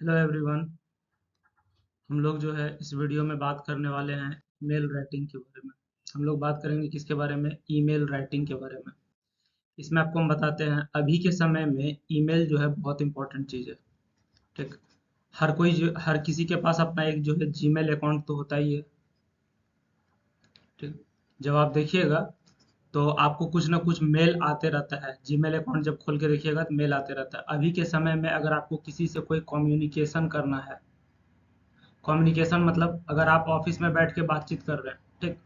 Hello everyone. हम लोग जो है इस वीडियो में बात करने वाले हैं ईमेल राइटिंग के बारे में। हम लोग बात करेंगे किसके बारे में? ईमेल राइटिंग के बारे में। इसमें आपको हम बताते हैं अभी के समय में ईमेल जो है बहुत इंपॉर्टेंट चीज़ है। ठीक। हर किसी के पास अपना एक जो है जीमेल अकाउंट तो होता ही है। ठीक। जब आप देखिएगा तो आपको कुछ ना कुछ मेल आते रहता है। जीमेल अकाउंट जब खोल के देखिएगा तो मेल आते रहता है। अभी के समय में अगर आपको किसी से कोई कम्युनिकेशन करना है, कम्युनिकेशन मतलब अगर आप ऑफिस में बैठ के बातचीत कर रहे हैं, ठीक,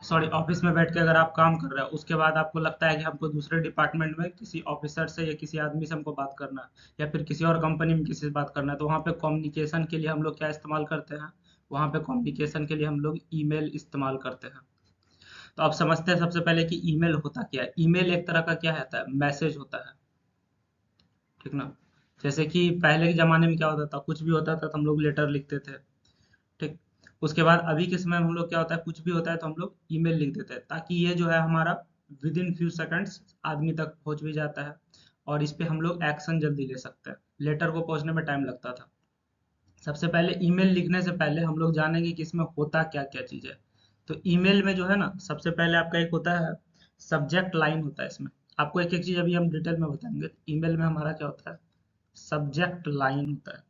सॉरी, ऑफिस में बैठ के अगर आप काम कर रहे हैं, उसके बाद आपको लगता है कि हमको दूसरे डिपार्टमेंट में किसी ऑफिसर से या किसी आदमी से हमको बात करना है, या फिर किसी और कंपनी में किसी से बात करना है, तो वहाँ पे कम्युनिकेशन के लिए हम लोग क्या इस्तेमाल करते हैं? वहाँ पे कम्युनिकेशन के लिए हम लोग ईमेल इस्तेमाल करते हैं। तो आप समझते हैं सबसे पहले कि ईमेल होता क्या है। ईमेल एक तरह का क्या होता है? मैसेज होता है। ठीक ना? जैसे कि पहले के ज़माने में क्या होता था, कुछ भी होता था तो हम लोग लेटर लिखते थे। ठीक। उसके बाद अभी के समय में हम लोग क्या होता है, कुछ भी होता है तो हम लोग ईमेल लिख देते हैं, ताकि ये जो है हमारा विद इन फ्यू सेकंड्स आदमी तक पहुंच भी जाता है, और इस पे हम लोग एक्शन जल्दी ले सकते हैं। लेटर को पहुंचने में टाइम लगता था। सबसे पहले ईमेल लिखने से पहले हम लोग जानेंगे कि इसमें होता क्या क्या चीज़ है। तो ईमेल में जो है ना, सबसे पहले आपका एक होता है सब्जेक्ट लाइन होता है इसमें। आपको एक एक चीज़ अभी हम डिटेल में बताएंगे। ईमेल में हमारा क्या होता है? सब्जेक्ट लाइन होता है।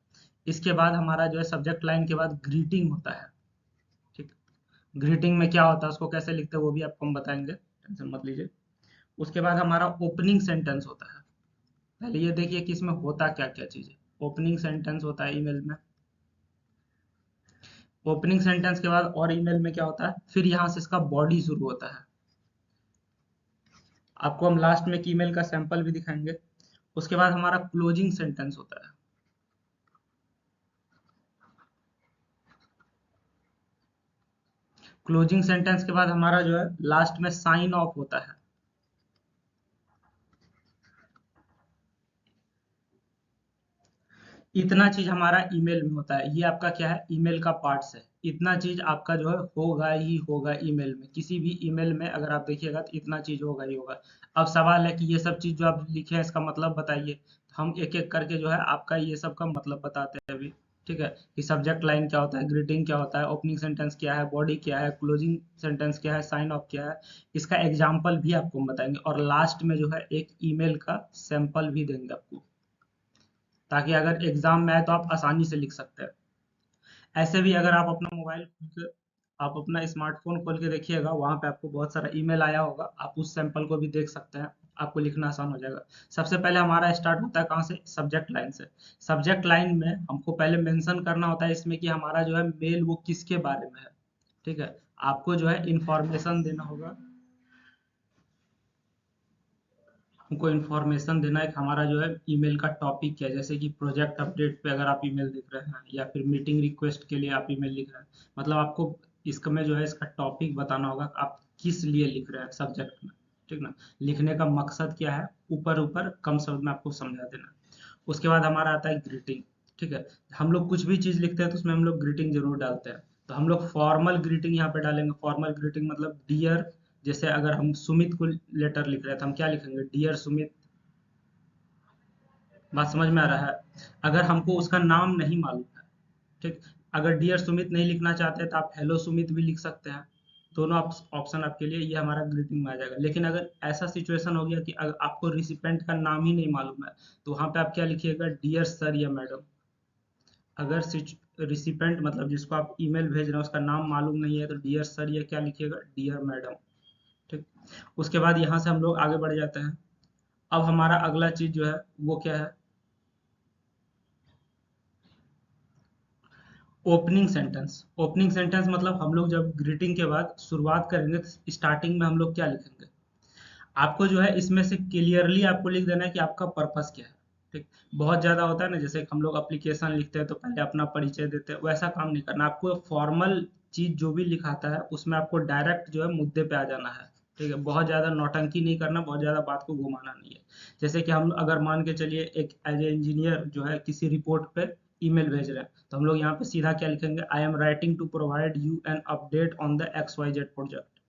इसके बाद हमारा जो है सब्जेक्ट लाइन के बाद ग्रीटिंग होता है। ठीक। ग्रीटिंग में क्या होता है, उसको कैसे लिखते हैं वो भी आपको हम बताएंगे, टेंशन मत लीजिए। उसके बाद हमारा ओपनिंग सेंटेंस होता है। पहले ये देखिए कि इसमें होता क्या क्या चीज़ है। ओपनिंग सेंटेंस होता है ईमेल में। ओपनिंग सेंटेंस के बाद और ईमेल में क्या होता है, फिर यहाँ से इसका बॉडी शुरू होता है। आपको हम लास्ट में एक ईमेल का सैंपल भी दिखाएंगे। उसके बाद हमारा क्लोजिंग सेंटेंस होता है। क्लोजिंग सेंटेंस के बाद हमारा जो है लास्ट में साइन ऑफ होता है। इतना चीज हमारा ईमेल में होता है। ये आपका क्या है? ईमेल का पार्ट्स है। इतना चीज आपका जो है होगा ही होगा ईमेल में। किसी भी ईमेल में अगर आप देखिएगा तो इतना चीज होगा ही होगा। अब सवाल है कि ये सब चीज जो आप लिखे हैं इसका मतलब बताइए। हम एक एक करके जो है आपका ये सब का मतलब बताते हैं अभी। ठीक है? कि सब्जेक्ट लाइन क्या होता है, ग्रीटिंग क्या होता है, ओपनिंग सेंटेंस क्या है, बॉडी क्या है, क्लोजिंग सेंटेंस क्या है, साइन ऑफ क्या है। इसका एग्जाम्पल भी आपको हम बताएंगे, और लास्ट में जो है एक ईमेल का सैंपल भी देंगे आपको, ताकि अगर एग्जाम में आए तो आप आसानी से लिख सकते हैं। ऐसे भी अगर आप अपना मोबाइल खोल के, आप अपना स्मार्टफोन खोल के देखिएगा, वहां पे आपको बहुत सारा ईमेल आया होगा, आप उस सैंपल को भी देख सकते हैं। आपको लिखना आसान हो जाएगा। सबसे पहले हमारा स्टार्ट होता है कहाँ से? सब्जेक्ट लाइन से। सब्जेक्ट लाइन में हमको पहले मेंशन करना होता है इसमें कि हमारा जो है मेल वो किसके बारे में है। ठीक है? आपको जो है इंफॉर्मेशन देना होगा। हमको इन्फॉर्मेशन देना है कि हमारा जो है ईमेल का टॉपिक क्या है। जैसे कि प्रोजेक्ट अपडेट पे अगर आप ईमेल लिख रहे हैं, या फिर मीटिंग रिक्वेस्ट के लिए आप ईमेल लिख रहे हैं, मतलब आपको इसमें जो है इसका टॉपिक बताना होगा कि आप किस लिए लिख रहे हैं सब्जेक्ट में। ठीक ना? लिखने का मकसद क्या है, ऊपर ऊपर कम शब्द में आपको समझा देना है। उसके बाद हमारा आता है ग्रीटिंग। ठीक है? हम लोग कुछ भी चीज़ लिखते हैं तो उसमें हम लोग ग्रीटिंग जरूर डालते हैं। तो हम लोग फॉर्मल ग्रीटिंग यहाँ पे डालेंगे। फॉर्मल ग्रीटिंग मतलब डियर। जैसे अगर हम सुमित को लेटर लिख रहे हैं तो हम क्या लिखेंगे? डियर सुमित। बात समझ में आ रहा है? अगर हमको उसका नाम नहीं मालूम है, ठीक, अगर डियर सुमित नहीं लिखना चाहते तो आप हेलो सुमित भी लिख सकते हैं। दोनों ऑप्शन आपके लिए, ये हमारा ग्रीटिंग में आ जाएगा। लेकिन अगर ऐसा सिचुएशन हो गया कि अगर आपको रिसिपेंट का नाम ही नहीं मालूम है, तो वहां पे आप क्या लिखिएगा? डियर सर या मैडम। अगर रिसिपेंट मतलब जिसको आप ईमेल भेज रहे हैं उसका नाम मालूम नहीं है, तो डियर सर या क्या लिखिएगा? Dear madam. ठीक। उसके बाद यहाँ से हम लोग आगे बढ़ जाते हैं। अब हमारा अगला चीज जो है वो क्या है? Opening sentence. ओपनिंग सेंटेंस मतलब हम लोग जब ग्रीटिंग के बाद शुरुआत करेंगे तो स्टार्टिंग में हम लोग क्या लिखेंगे? आपको जो है इसमें से क्लियरली आपको लिख देना है कि आपका पर्पस क्या है। ठीक। बहुत ज्यादा होता है ना, जैसे हम लोग एप्लीकेशन लिखते हैं तो पहले अपना परिचय देते हैं, वैसा काम नहीं करना आपको। फॉर्मल चीज जो भी लिखाता है उसमें आपको डायरेक्ट जो है मुद्दे पे आ जाना है। ठीक है? बहुत ज्यादा नौटंकी नहीं करना, बहुत ज्यादा बात को घुमाना नहीं है। जैसे कि हम अगर मान के चलिए एक एज ए इंजीनियर जो है किसी रिपोर्ट पे ईमेल भेज रहे हैं, तो हम लोग यहाँ पे सीधा क्या लिखेंगे? I am writing to provide you an update on the X Y Z project.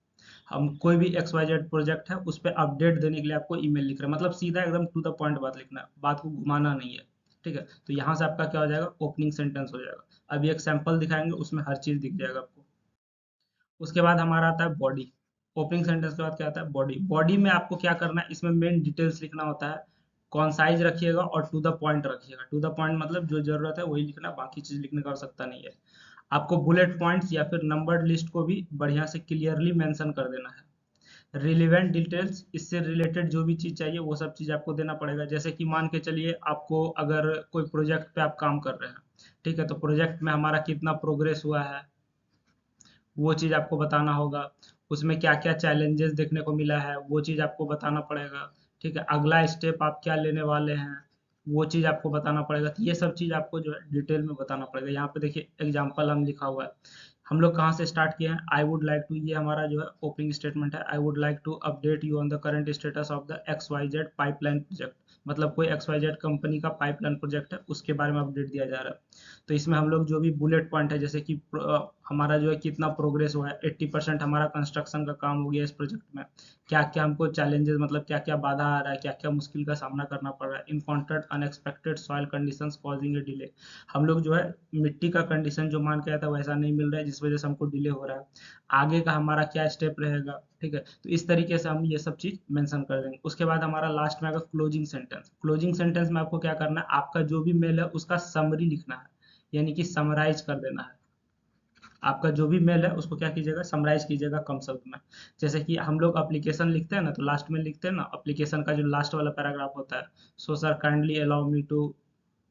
हम कोई भी एक्स वाई जेड प्रोजेक्ट है उस पर अपडेट देने के लिए आपको ईमेल लिख रहे हैं, मतलब सीधा एकदम टू द पॉइंट बात लिखना है, बात को घुमाना नहीं है। ठीक है, तो यहाँ से आपका क्या हो जाएगा, ओपनिंग सेंटेंस हो जाएगा। अभी एक सैंपल दिखाएंगे, उसमें हर चीज दिख जाएगा आपको। उसके बाद हमारा आता है बॉडी। ओपनिंग सेंटेंस के बाद क्या आता है, बॉडी। बॉडी में आपको क्या करना है, इसमें मेन डिटेल्स लिखना होता है। कॉन्साइज रखिएगा और टू द पॉइंट रखिएगा। टू द पॉइंट मतलब जो जरूरत है वही लिखना, बाकी चीज लिखने का आवश्यकता नहीं है। आपको बुलेट पॉइंट्स या फिर नंबर्ड लिस्ट को भी बढ़िया से क्लियरली मेंशन कर देना है। रिलेवेंट डिटेल्स, इससे रिलेटेड जो भी चीज चाहिए वो सब चीज आपको देना पड़ेगा। जैसे कि मान के चलिए आपको अगर कोई प्रोजेक्ट पे आप काम कर रहे हैं, ठीक है, तो प्रोजेक्ट में हमारा कितना प्रोग्रेस हुआ है वो चीज़ आपको बताना होगा। उसमें क्या क्या चैलेंजेस देखने को मिला है वो चीज़ आपको बताना पड़ेगा। ठीक है, अगला स्टेप आप क्या लेने वाले हैं वो चीज़ आपको बताना पड़ेगा। तो ये सब चीज़ आपको जो है डिटेल में बताना पड़ेगा। यहाँ पे देखिए एग्जाम्पल हम लिखा हुआ है। हम लोग कहाँ से स्टार्ट किए हैं, आई वुड लाइक टू, ये हमारा जो है ओपनिंग स्टेटमेंट है। I would like to update you on the current status of the X Y Z pipeline project. मतलब कोई एक्स वाई जेड कंपनी का पाइपलाइन प्रोजेक्ट है, उसके बारे में अपडेट दिया जा रहा है। तो इसमें हम लोग जो भी बुलेट पॉइंट है, जैसे कि हमारा जो है कितना प्रोग्रेस हुआ है, 80% हमारा कंस्ट्रक्शन का काम हो गया इस प्रोजेक्ट में। क्या क्या हमको चैलेंजेस, मतलब क्या क्या बाधा आ रहा है, क्या क्या मुश्किल का सामना करना पड़ रहा है। Encountered unexpected soil conditions causing a delay. हम लोग जो है मिट्टी का कंडीशन जो मान के आया था वैसा नहीं मिल रहा है, जिस वजह से हमको डिले हो रहा है। आगे का हमारा क्या स्टेप रहेगा, ठीक है। तो इस तरीके से हम ये सब चीज मेंशन कर देंगे। उसके बाद हमारा लास्ट में आएगा क्लोजिंग सेंटेंस। क्लोजिंग सेंटेंस में आपको क्या करना है, आपका जो भी मेल है उसका समरी लिखना है, यानी कि समराइज कर देना है। आपका जो भी मेल है उसको क्या कीजिएगा, समराइज कीजिएगा कम शब्द में। जैसे कि हम लोग एप्लीकेशन लिखते हैं ना, तो लास्ट में लिखते हैं ना, एप्लीकेशन का जो लास्ट वाला पैराग्राफ होता है, so sir kindly allow me to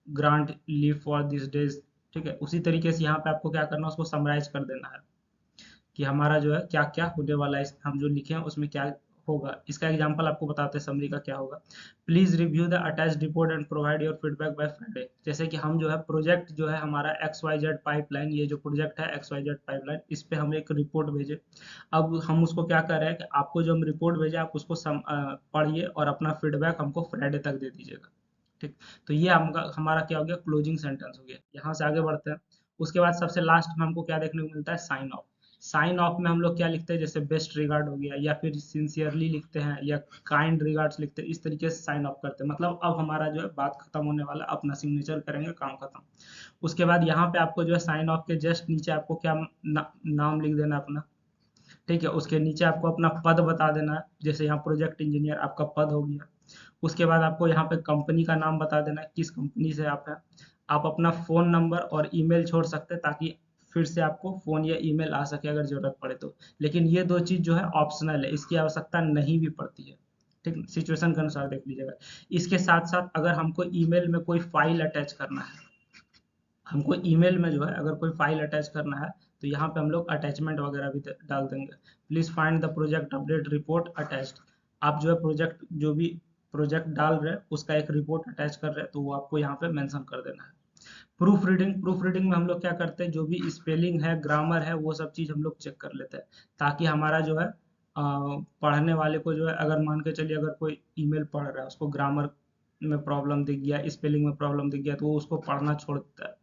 grant leave for this days. ठीक है, उसी तरीके से यहाँ पे आपको क्या करना है, उसको समराइज कर देना है कि हमारा जो है क्या क्या होने वाला है, हम जो लिखे हैं उसमें क्या होगा। इसका एग्जांपल आपको बताते हैं समरी का क्या होगा। Please review the attached report and provide your feedback by Friday. जैसे कि हम जो है प्रोजेक्ट जो है हमारा एक्स वाई जेड पाइपलाइन, ये जो प्रोजेक्ट है एक्स वाई जेड पाइपलाइन, इस पे हम एक रिपोर्ट भेजे। अब हम उसको क्या कर रहे हैं कि आपको जो हम रिपोर्ट भेजे आप उसको पढ़िए और अपना फीडबैक हमको फ्राइडे तक दे दीजिएगा। ठीक, तो ये हमारा क्या हो गया, क्लोजिंग सेंटेंस हो गया। यहाँ से आगे बढ़ते हैं। उसके बाद सबसे लास्ट में हमको क्या देखने को मिलता है, साइन ऑफ। साइन ऑफ में हम लोग क्या लिखते हैं, जैसे बेस्ट रिगार्ड हो गया, या फिर सिंसियरली लिखते हैं, या काइंड रिगार्ड्स लिखते हैं। इस तरीके से साइन ऑफ करते हैं, मतलब अब हमारा जो है बात खत्म होने वाला है, अपना सिग्नेचर करेंगे, काम खत्म। उसके बाद यहाँ पे आपको जो है साइन ऑफ के जस्ट नीचे आपको क्या नाम लिख देना है अपना। ठीक है, उसके नीचे आपको अपना पद बता देना है, जैसे यहाँ प्रोजेक्ट इंजीनियर आपका पद हो गया। उसके बाद आपको यहाँ पे कंपनी का नाम बता देना है, किस कंपनी से आप हैं। आप अपना फ़ोन नंबर और ईमेल छोड़ सकते हैं, ताकि फिर से आपको फ़ोन या ईमेल आ सके अगर ज़रूरत पड़े तो। लेकिन ये 2 चीज़ जो है ऑप्शनल है, इसकी आवश्यकता नहीं भी पड़ती है। ठीक, सिचुएशन के अनुसार देख लीजिएगा। इसके साथ-साथ अगर हमको ईमेल में कोई फ़ाइल अटैच करना है, हमको ईमेल में जो है अगर कोई फ़ाइल अटैच करना है, तो यहाँ पे हम लोग अटैचमेंट वगैरह भी डाल देंगे। Please find the project update report attached. आप जो है प्रोजेक्ट जो भी प्रोजेक्ट डाल रहे हैं उसका एक रिपोर्ट अटैच कर रहे हैं, तो वो आपको यहाँ पे मेंशन कर देना है। प्रूफ रीडिंग, प्रूफ रीडिंग में हम लोग क्या करते हैं, जो भी स्पेलिंग है, ग्रामर है, वो सब चीज़ हम लोग चेक कर लेते हैं, ताकि हमारा जो है पढ़ने वाले को जो है, अगर मान के चलिए अगर कोई ईमेल पढ़ रहा है, उसको ग्रामर में प्रॉब्लम दिख गया, स्पेलिंग में प्रॉब्लम दिख गया, तो वो उसको पढ़ना छोड़ देता है।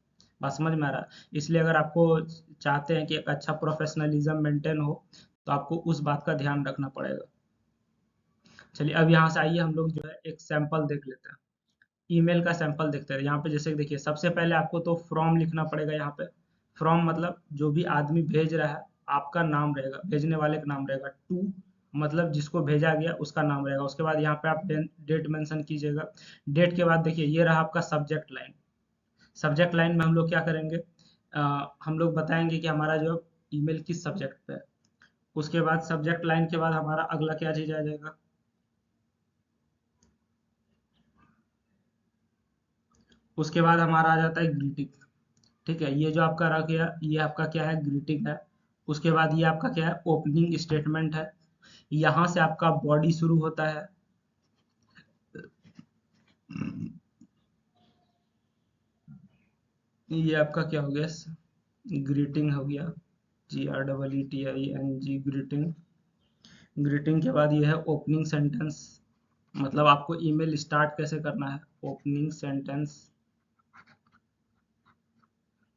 बात समझ में आ रहा है। इसलिए अगर आपको चाहते हैं कि एक अच्छा प्रोफेशनलिज्म मेंटेन हो, तो आपको उस बात का ध्यान रखना पड़ेगा। चलिए अब यहाँ से आइए हम लोग जो है एक सैंपल देख लेते हैं। ईमेल का सैंपल देखते हैं। यहाँ पे जैसे देखिए सबसे पहले आपको तो फ्रॉम लिखना पड़ेगा। यहाँ पे फ्रॉम मतलब जो भी आदमी भेज रहा है आपका नाम रहेगा, भेजने वाले का नाम रहेगा। टू मतलब जिसको भेजा गया उसका नाम रहेगा। उसके बाद यहाँ पे आप डेट मेंशन कीजिएगा। डेट के बाद देखिए ये रहा आपका सब्जेक्ट लाइन। सब्जेक्ट लाइन में हम लोग क्या करेंगे, हम लोग बताएंगे कि हमारा जो ईमेल किस सब्जेक्ट पे है। उसके बाद सब्जेक्ट लाइन के बाद हमारा अगला क्या चीज आ जाएगा, उसके बाद हमारा आ जाता है ग्रीटिंग। ठीक है, ये जो आपका रह गया ये आपका क्या है, ग्रीटिंग है। उसके बाद ये आपका क्या है, ओपनिंग स्टेटमेंट है। यहाँ से आपका बॉडी शुरू होता है। ये आपका क्या हो गया, ग्रीटिंग हो गया, GREETING ग्रीटिंग। ग्रीटिंग के बाद ये है ओपनिंग सेंटेंस, मतलब आपको ईमेल स्टार्ट कैसे करना है, ओपनिंग सेंटेंस।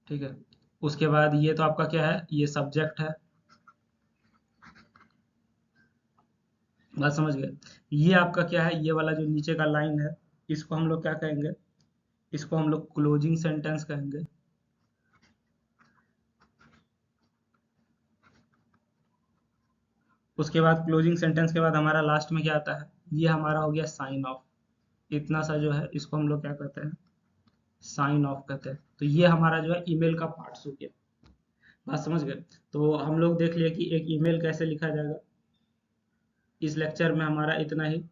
ठीक है, उसके बाद ये तो आपका क्या है, ये सब्जेक्ट है। बात समझ गए। ये आपका क्या है, ये वाला जो नीचे का लाइन है, इसको हम लोग क्या कहेंगे, इसको हम लोग क्लोजिंग सेंटेंस कहेंगे। उसके बाद क्लोजिंग सेंटेंस के बाद हमारा लास्ट में क्या आता है, ये हमारा हो गया साइन ऑफ। इतना सा जो है इसको हम लोग क्या कहते हैं, साइन ऑफ कहते हैं। तो ये हमारा जो है ईमेल का पार्ट्स हो गया। बात समझ गए? तो हम लोग देख लिए कि एक ईमेल कैसे लिखा जाएगा। इस लेक्चर में हमारा इतना ही।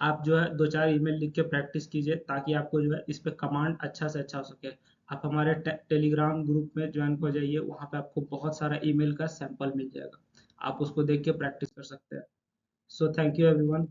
आप जो है 2-4 ईमेल लिख के प्रैक्टिस कीजिए ताकि आपको जो है इस पे कमांड अच्छा से अच्छा हो सके। आप हमारे टेलीग्राम ग्रुप में ज्वाइन हो जाइए, वहाँ पे आपको बहुत सारा ईमेल का सैंपल मिल जाएगा। आप उसको देख के प्रैक्टिस कर सकते हैं। So thank you everyone.